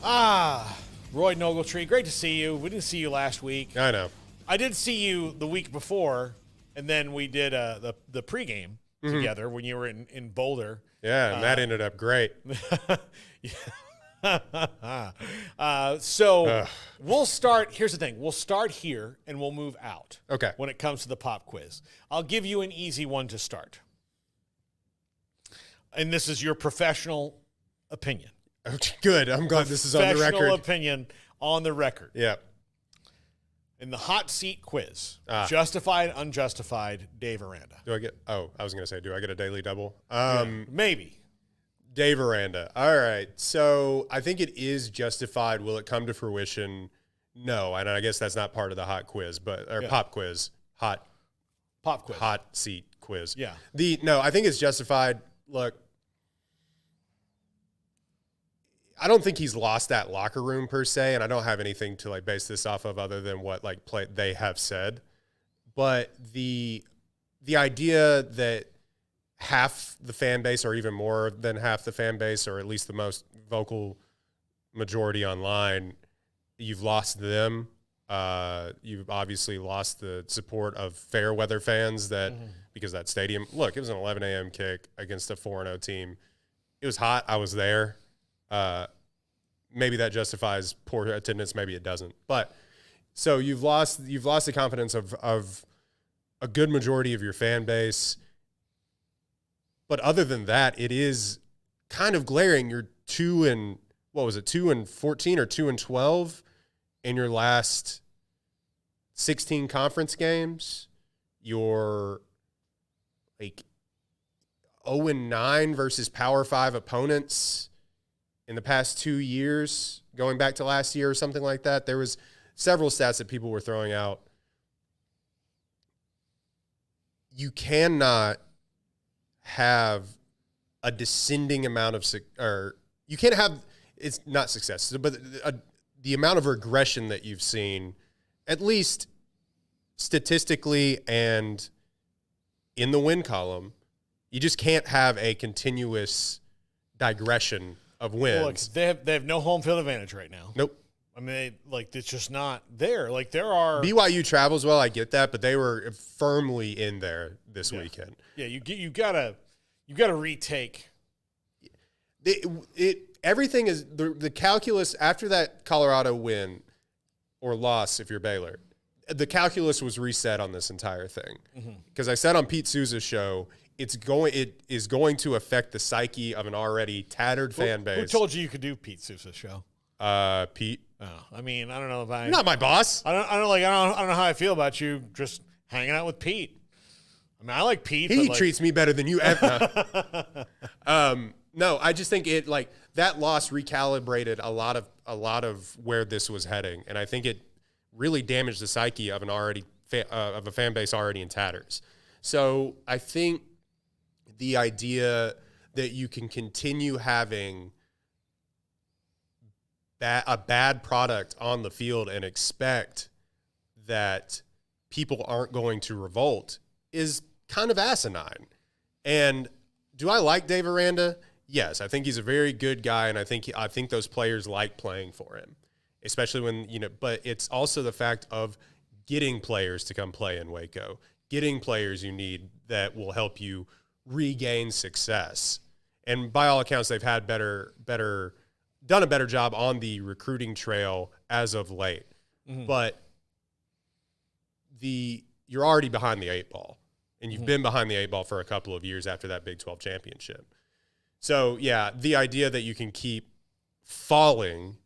Royden, Ogletree, great to see you. We didn't see you last week. I know. I did see you the week before, and then we did the pregame together when you were in Boulder. Yeah, and that ended up great. So we'll start. Here's the thing. We'll start here, and we'll move out. Okay. When it comes to the pop quiz. I'll give you an easy one to start. And this is your professional opinion. Good. I'm glad this is on the record. Professional opinion on the record. Yeah. In the hot seat quiz, justified, unjustified, Dave Aranda. Do I get – I was going to say, do I get a daily double? Maybe. Dave Aranda. All right. So I think it is justified. Will it come to fruition? No. And I guess that's not part of the hot quiz, pop quiz. Pop quiz. Hot seat quiz. Yeah. No, I think it's justified. Look, I don't think he's lost that locker room per se, and I don't have anything to base this off of other than what they have said. But the idea that half the fan base, or even more than half the fan base, or at least the most vocal majority online, you've lost them. You've obviously lost the support of fair weather fans because that stadium, look, it was an 11 a.m. kick against a 4-0 team. It was hot. I was there. Maybe that justifies poor attendance. Maybe it doesn't. But so you've lost the confidence of a good majority of your fan base. But other than that, it is kind of glaring. You're 2-14 or 2-12 in your last 16 conference games. You're 0-9 versus Power 5 opponents in the past 2 years, going back to last year or something like that. There was several stats that people were throwing out. You cannot have a descending amount of you can't have it's not success, but the amount of regression that you've seen, at least statistically and in the win column, you just can't have a continuous digression of wins. Well, look, they have no home field advantage right now. Nope. I mean, it's just not there. There are BYU travels well. I get that, but they were firmly in there this weekend. Yeah, you gotta retake. Everything is the calculus after that Colorado win or loss if you're Baylor. The calculus was reset on this entire thing because I said on Pete Souza's show it is going to affect the psyche of an already tattered fan base. Who told you could do Pete Souza's show? Pete. Oh, I mean, I don't know if You're not my boss. I don't know how I feel about you just hanging out with Pete. I mean, I like Pete. He treats me better than you ever. No, I just think that loss recalibrated a lot of where this was heading, and I think it really damaged the psyche of of a fan base already in tatters. So I think the idea that you can continue having a bad product on the field and expect that people aren't going to revolt is kind of asinine. And do I like Dave Aranda? Yes, I think he's a very good guy, and I think those players like playing for him, especially when but it's also the fact of getting players to come play in Waco, getting players you need that will help you regain success. And by all accounts, they've had done a better job on the recruiting trail as of late. But you're already behind the 8 ball, and you've been behind the 8 ball for a couple of years after that Big 12 championship. So, yeah, the idea that you can keep falling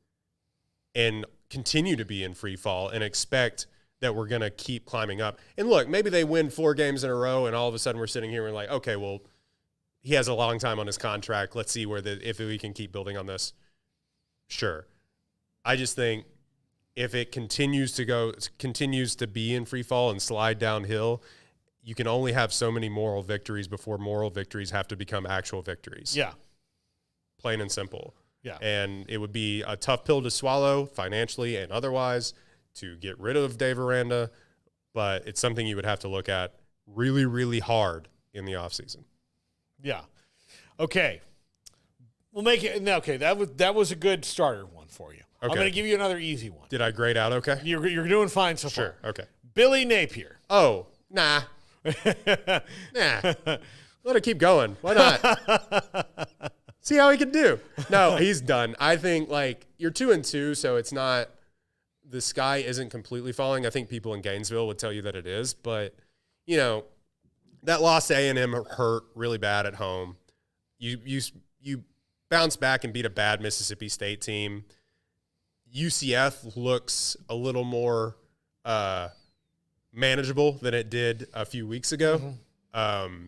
and continue to be in free fall and expect that we're going to keep climbing up. And look, maybe they win 4 games in a row, and all of a sudden we're sitting here and we're like, okay, well, he has a long time on his contract. Let's see if we can keep building on this. Sure. I just think if it continues to be in free fall and slide downhill, you can only have so many moral victories before moral victories have to become actual victories. Yeah. Plain and simple. Yeah. And it would be a tough pill to swallow financially and otherwise to get rid of Dave Aranda, but it's something you would have to look at really, really hard in the offseason. Yeah. Okay. We'll make it. Okay, that was a good starter one for you. Okay. I'm going to give you another easy one. Did I grade out okay? You're doing fine so Sure. far. Okay. Billy Napier. Oh, nah. Nah. Let it keep going. Why not? See how he can do. No, he's done. I think, like, you're 2-2, so it's not – the sky isn't completely falling. I think people in Gainesville would tell you that it is. But, you know, that loss to A&M hurt really bad at home. You bounce back and beat a bad Mississippi State team. UCF looks a little more manageable than it did a few weeks ago. Mm-hmm.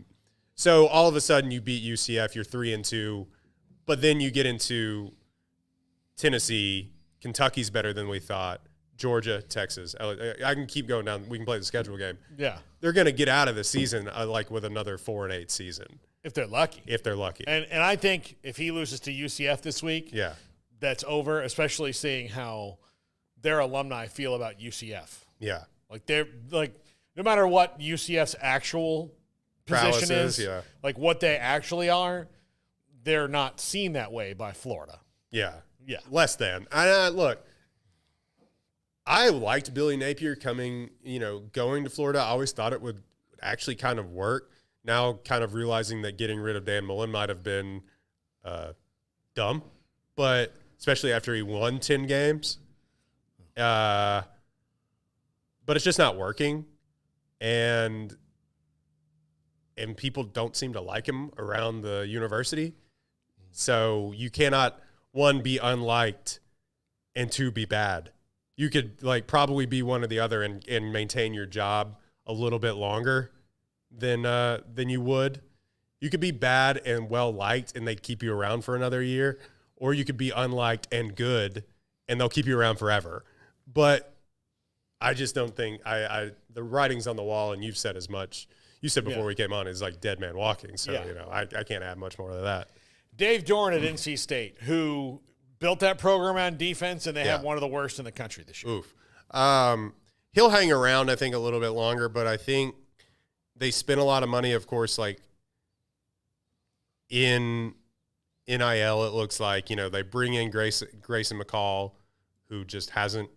So all of a sudden you beat UCF, you're 3-2, but then you get into Tennessee. Kentucky's better than we thought. Georgia, Texas. I can keep going down. We can play the schedule game. Yeah. They're going to get out of the season like with another 4-8 season. If they're lucky. And I think if he loses to UCF this week, yeah, that's over, especially seeing how their alumni feel about UCF. Yeah. Like they're like no matter what UCF's actual position is, yeah, like what they actually are, they're not seen that way by Florida. Yeah. Yeah. Less than. Look, I liked Billy Napier going to Florida. I always thought it would actually kind of work. Now kind of realizing that getting rid of Dan Mullen might have been dumb, but especially after he won 10 games. But it's just not working. And people don't seem to like him around the university. So you cannot, one, be unliked, and two, be bad. You could probably be one or the other and maintain your job a little bit longer than you would. You could be bad and well liked and they'd keep you around for another year, or you could be unliked and good and they'll keep you around forever. But I just don't think the writing's on the wall, and you've said as much. You said before we came on is like dead man walking. So I can't add much more to that. Dave Doeren at NC State, who built that program on defense, and they have one of the worst in the country this year. Oof. He'll hang around, I think, a little bit longer, but I think they spend a lot of money, of course, like in NIL, it looks like, they bring in Grayson McCall, who just hasn't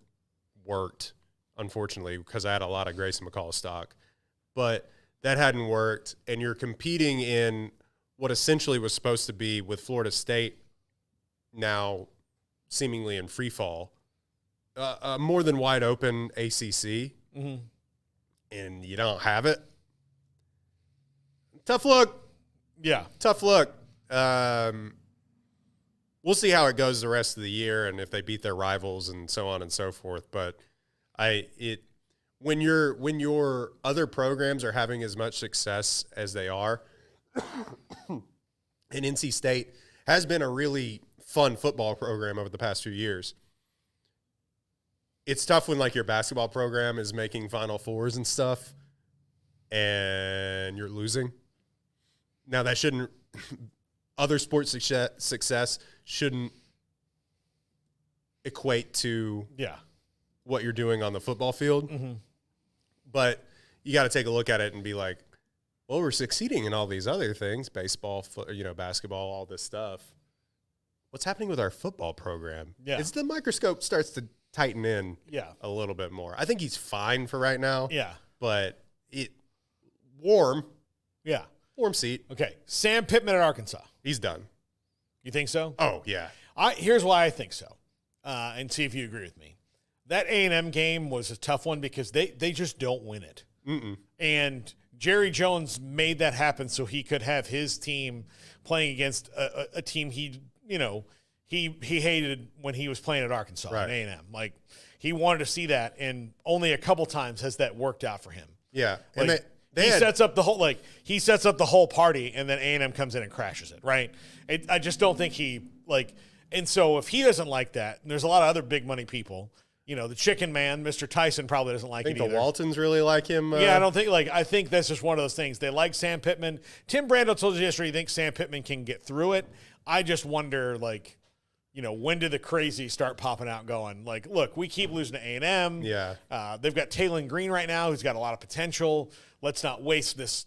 worked, unfortunately, because I had a lot of Grayson McCall stock. But that hadn't worked, and you're competing in what essentially was supposed to be with Florida State now seemingly in free fall, a more than wide open ACC, and you don't have it. Tough look. Yeah. Tough look. We'll see how it goes the rest of the year and if they beat their rivals and so on and so forth. But when your other programs are having as much success as they are, and NC State has been a really fun football program over the past few years. It's tough when your basketball program is making Final Fours and stuff and you're losing. Now that shouldn't other sports success shouldn't equate to what you're doing on the football field. Mm-hmm. But you got to take a look at it and be like, well, we're succeeding in all these other things, baseball, basketball, all this stuff. What's happening with our football program? Yeah. It's the microscope starts to tighten in a little bit more. I think he's fine for right now. Yeah. But warm. Yeah. Warm seat. Okay. Sam Pittman at Arkansas. He's done. You think so? Oh, yeah. Here's why I think so, and see if you agree with me. That A&M game was a tough one because they just don't win it. Mm-mm. And Jerry Jones made that happen so he could have his team playing against a team he hated when he was playing at Arkansas at A&M. Like, he wanted to see that, and only a couple times has that worked out for him. Yeah. Like, and he sets up the whole party, and then A&M comes in and crashes it, right? I just don't think and so if he doesn't like that, and there's a lot of other big money people, the chicken man, Mr. Tyson, probably doesn't like it either. I think the Waltons really like him. Yeah, I think that's just one of those things. They like Sam Pittman. Tim Brando told us yesterday he thinks Sam Pittman can get through it. I just wonder, when do the crazy start popping out going, look, we keep losing to A&M. Yeah. They've got Taylon Green right now who's got a lot of potential. Let's not waste this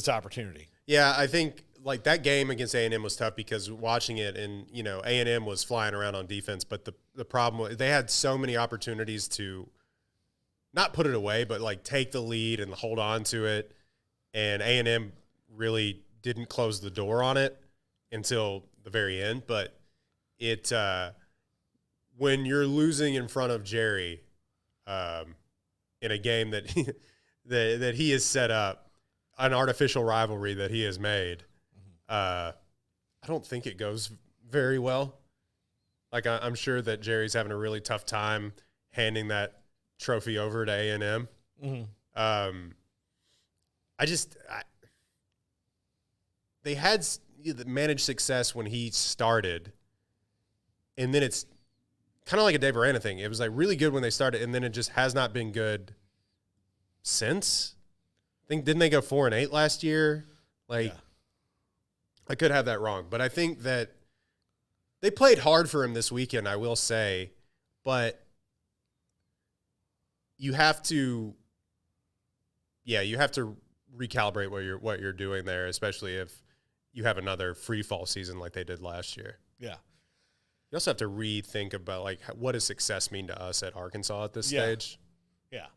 opportunity. Yeah, I think, like that game against A&M was tough because watching it and, you know, A&M was flying around on defense, but the problem was they had so many opportunities to not put it away, but like take the lead and hold on to it. And A&M really didn't close the door on it until the very end. But it, when you're losing in front of Jerry, in a game that that he has set up, an artificial rivalry that he has made, I don't think it goes very well. Like I'm sure that Jerry's having a really tough time handing that trophy over to A&M. They had managed success when he started, and then it's kind of like a Dave Aranda thing. It was like really good when they started, and then it just has not been good since. I think, didn't they go 4-8 last year? Like, yeah. I could have that wrong, but I think that they played hard for him this weekend, I will say, but you have to recalibrate what you're doing there, especially if you have another free fall season like they did last year. Yeah. You also have to rethink about, like, what does success mean to us at Arkansas at this stage? Yeah.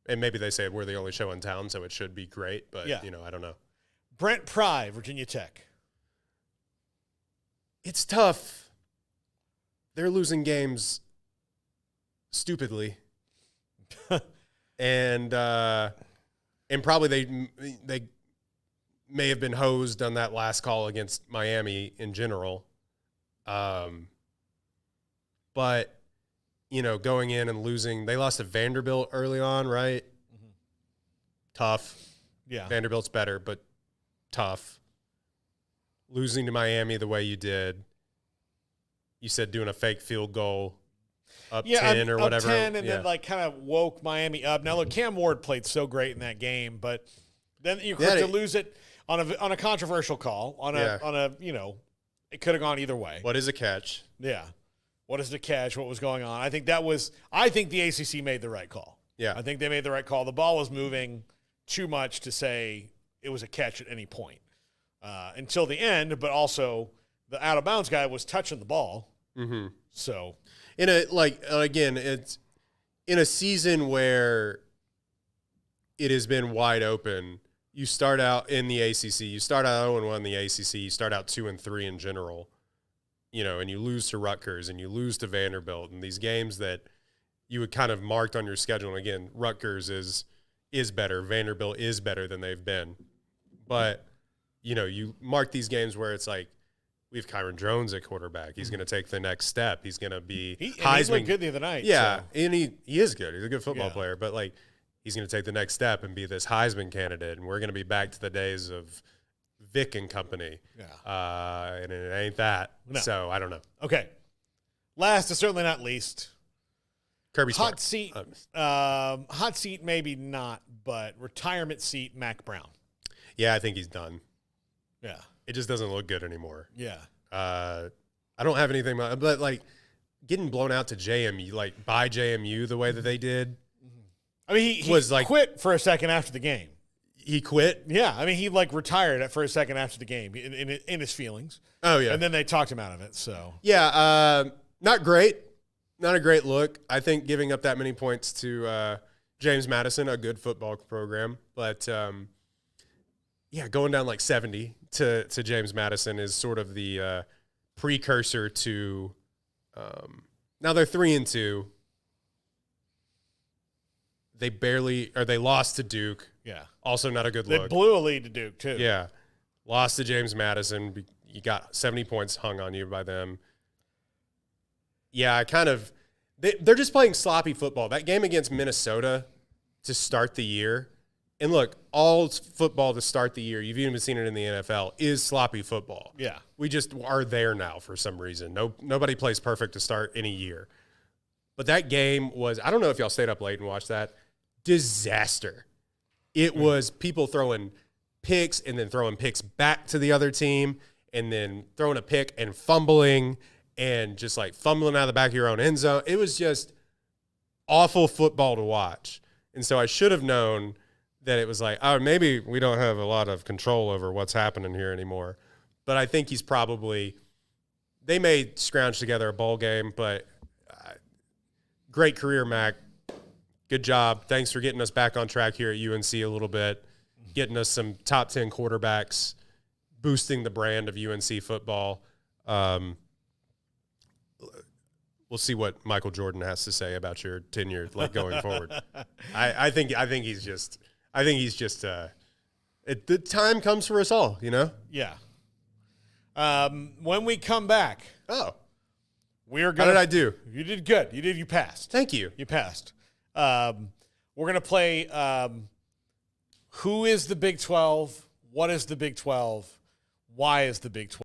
And maybe they say we're the only show in town, so it should be great, but, you know, I don't know. Brent Pry, Virginia Tech. It's tough. They're losing games stupidly. and probably they may have been hosed on that last call against Miami in general. But, you know, going in and losing, they lost to Vanderbilt early on, right? Mm-hmm. Tough. Yeah. Vanderbilt's better, but tough. Losing to Miami the way you did. You said doing a fake field goal up 10 or whatever. Up 10 and then, like, kind of woke Miami up. Now, look, Cam Ward played so great in that game, but then you to lose it on a controversial call, on a you know, it could have gone either way. What is a catch? Yeah. What is the catch? What was going on? I think the ACC made the right call. Yeah. I think they made the right call. The ball was moving too much to say it was a catch at any point until the end, but also the out of bounds guy was touching the ball. Mm-hmm. So it's in a season where it has been wide open. You start out in the ACC, you start out 0-1 in the ACC, you start out 2-3 in general. You know, and you lose to Rutgers and you lose to Vanderbilt, and these games that you had kind of marked on your schedule. And again, Rutgers is better. Vanderbilt is better than they've been. But, you know, you mark these games where it's like, we have Kyron Jones at quarterback. He's going to take the next step. He's going to be Heisman. He looked good the other night. Yeah, so. And he is good. He's a good football player. But, like, he's going to take the next step and be this Heisman candidate. And we're going to be back to the days of Vic and company. Yeah. And it ain't that. No. So I don't know. Okay. Last but certainly not least. Kirby Smart. Hot seat, maybe not, but retirement seat, Mack Brown. Yeah, I think he's done. Yeah. It just doesn't look good anymore. Yeah. I don't have anything, but like getting blown out to JMU, like by JMU the way that they did. I mean, he was like quit for a second after the game. He quit? Yeah. I mean, he like retired for a second after the game in his feelings. Oh, yeah. And then they talked him out of it. So, yeah, not great. Not a great look. I think giving up that many points to James Madison, a good football program. But, yeah, going down like 70 to James Madison is sort of the precursor to now they're 3-2. They lost to Duke. Yeah. Also not a good look. They blew a lead to Duke, too. Yeah. Lost to James Madison. You got 70 points hung on you by them. Yeah, they're just playing sloppy football. That game against Minnesota to start the year, and look, all football to start the year, you've even seen it in the NFL, is sloppy football. Yeah. We just are there now for some reason. Nobody plays perfect to start any year. But that game was, I don't know if y'all stayed up late and watched that, disaster. It was people throwing picks and then throwing picks back to the other team and then throwing a pick and fumbling and just like fumbling out of the back of your own end zone. It was just awful football to watch. And so I should have known that it was like, oh, maybe we don't have a lot of control over what's happening here anymore. But I think he's probably – they may scrounge together a bowl game, but great career, Mack. Good job. Thanks for getting us back on track here at UNC a little bit, getting us some top 10 quarterbacks, boosting the brand of UNC football. We'll see what Michael Jordan has to say about your tenure, like going forward. I think he's just the time comes for us all, you know? Yeah. When we come back, we're gonna. How did I do? You did good. You passed. Thank you. You passed. We're gonna play. Who is the Big 12? What is the Big 12? Why is the Big 12?